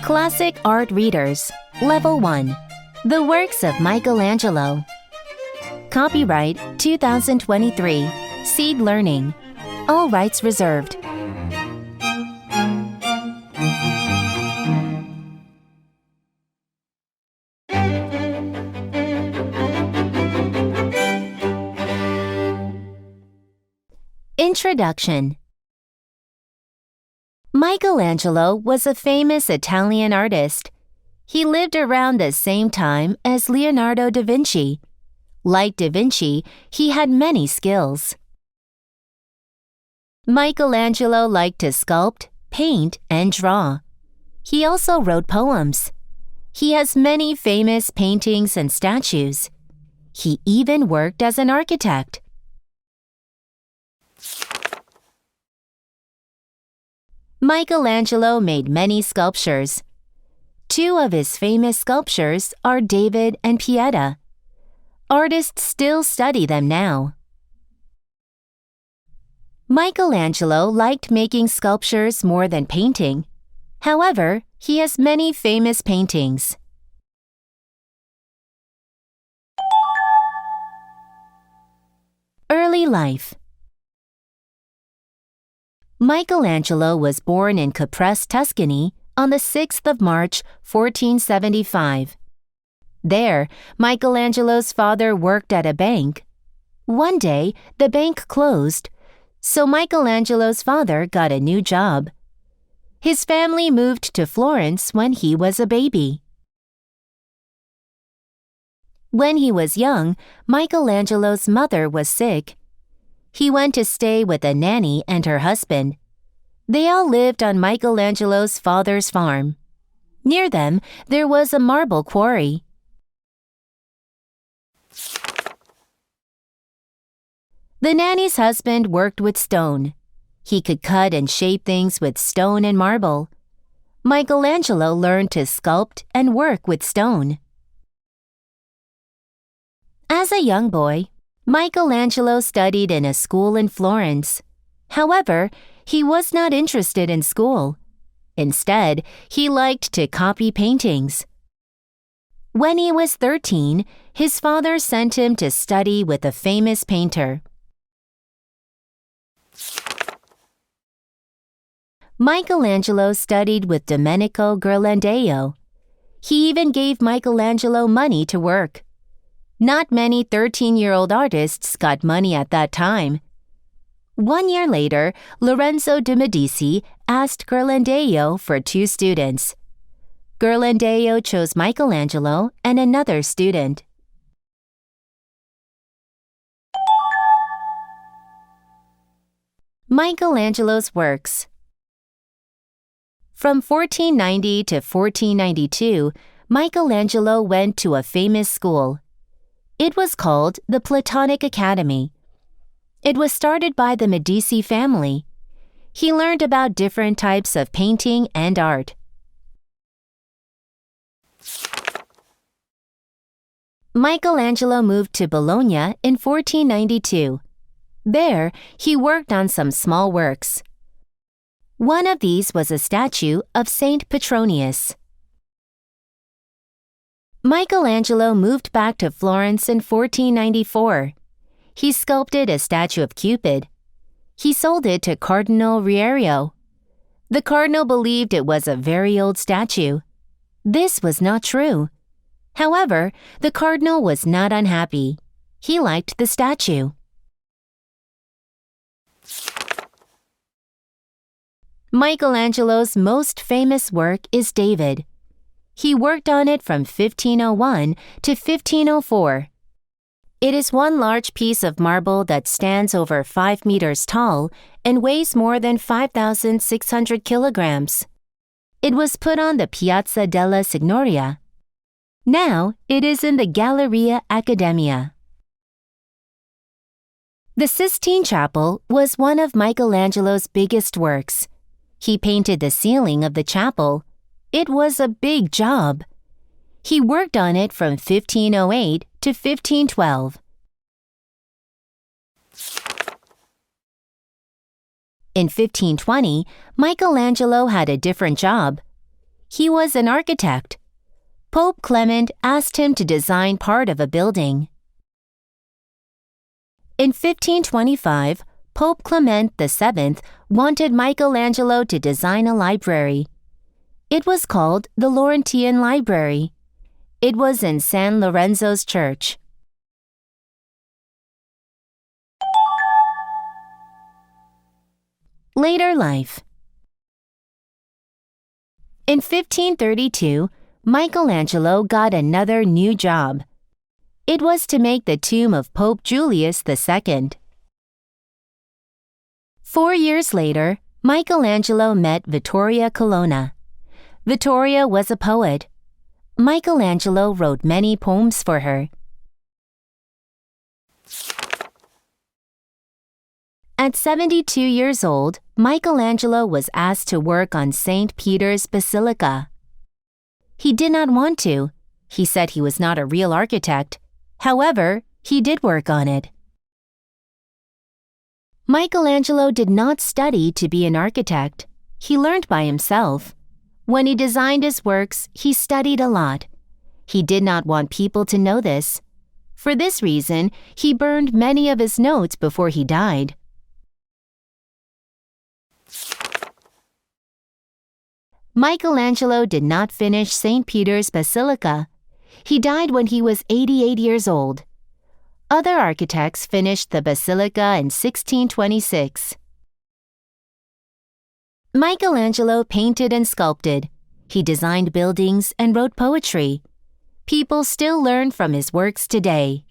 Classic Art Readers, Level 1. The Works of Michelangelo. Copyright 2023. Seed Learning. All rights reserved. Introduction. Michelangelo was a famous Italian artist. He lived around the same time as Leonardo da Vinci. Like da Vinci, he had many skills. Michelangelo liked to sculpt, paint, and draw. He also wrote poems. He has many famous paintings and statues. He even worked as an architect. Michelangelo made many sculptures. Two of his famous sculptures are David and Pieta. Artists still study them now. Michelangelo liked making sculptures more than painting. However, he has many famous paintings. Early life. Michelangelo was born in Caprese, Tuscany, on the 6th of March, 1475. There, Michelangelo's father worked at a bank. One day, the bank closed, so Michelangelo's father got a new job. His family moved to Florence when he was a baby. When he was young, Michelangelo's mother was sick. He went to stay with a nanny and her husband. They all lived on Michelangelo's father's farm. Near them, there was a marble quarry. The nanny's husband worked with stone. He could cut and shape things with stone and marble. Michelangelo learned to sculpt and work with stone. As a young boy, Michelangelo studied in a school in Florence. However, he was not interested in school. Instead, he liked to copy paintings. When he was 13, his father sent him to study with a famous painter. Michelangelo studied with Domenico Ghirlandaio. He even gave Michelangelo money to work. Not many 13-year-old artists got money at that time. 1 year later, Lorenzo de' Medici asked Ghirlandaio for 2 students. Ghirlandaio chose Michelangelo and another student. Michelangelo's works. From 1490 to 1492, Michelangelo went to a famous school. It was called the Platonic Academy. It was started by the Medici family. He learned about different types of painting and art. Michelangelo moved to Bologna in 1492. There, he worked on some small works. One of these was a statue of Saint Petronius. Michelangelo moved back to Florence in 1494. He sculpted a statue of Cupid. He sold it to Cardinal Riario. The cardinal believed it was a very old statue. This was not true. However, the cardinal was not unhappy. He liked the statue. Michelangelo's most famous work is David. He worked on it from 1501 to 1504. It is one large piece of marble that stands over 5 meters tall and weighs more than 5,600 kilograms. It was put on the Piazza della Signoria. Now it is in the Galleria Accademia. The Sistine Chapel was one of Michelangelo's biggest works. He painted the ceiling of the chapel. It was a big job. He worked on it from 1508 to 1512. In 1520, Michelangelo had a different job. He was an architect. Pope Clement asked him to design part of a building. In 1525, Pope Clement VII wanted Michelangelo to design a library. It was called the Laurentian Library. It was in San Lorenzo's church. Later life. In 1532, Michelangelo got another new job. It was to make the tomb of Pope Julius II. 4 years later, Michelangelo met Vittoria Colonna. Vittoria was a poet. Michelangelo wrote many poems for her. At 72 years old, Michelangelo was asked to work on St. Peter's Basilica. He did not want to. He said he was not a real architect. However, he did work on it. Michelangelo did not study to be an architect. He learned by himself. When he designed his works, he studied a lot. He did not want people to know this. For this reason, he burned many of his notes before he died. Michelangelo did not finish St. Peter's Basilica. He died when he was 88 years old. Other architects finished the basilica in 1626. Michelangelo painted and sculpted. He designed buildings and wrote poetry. People still learn from his works today.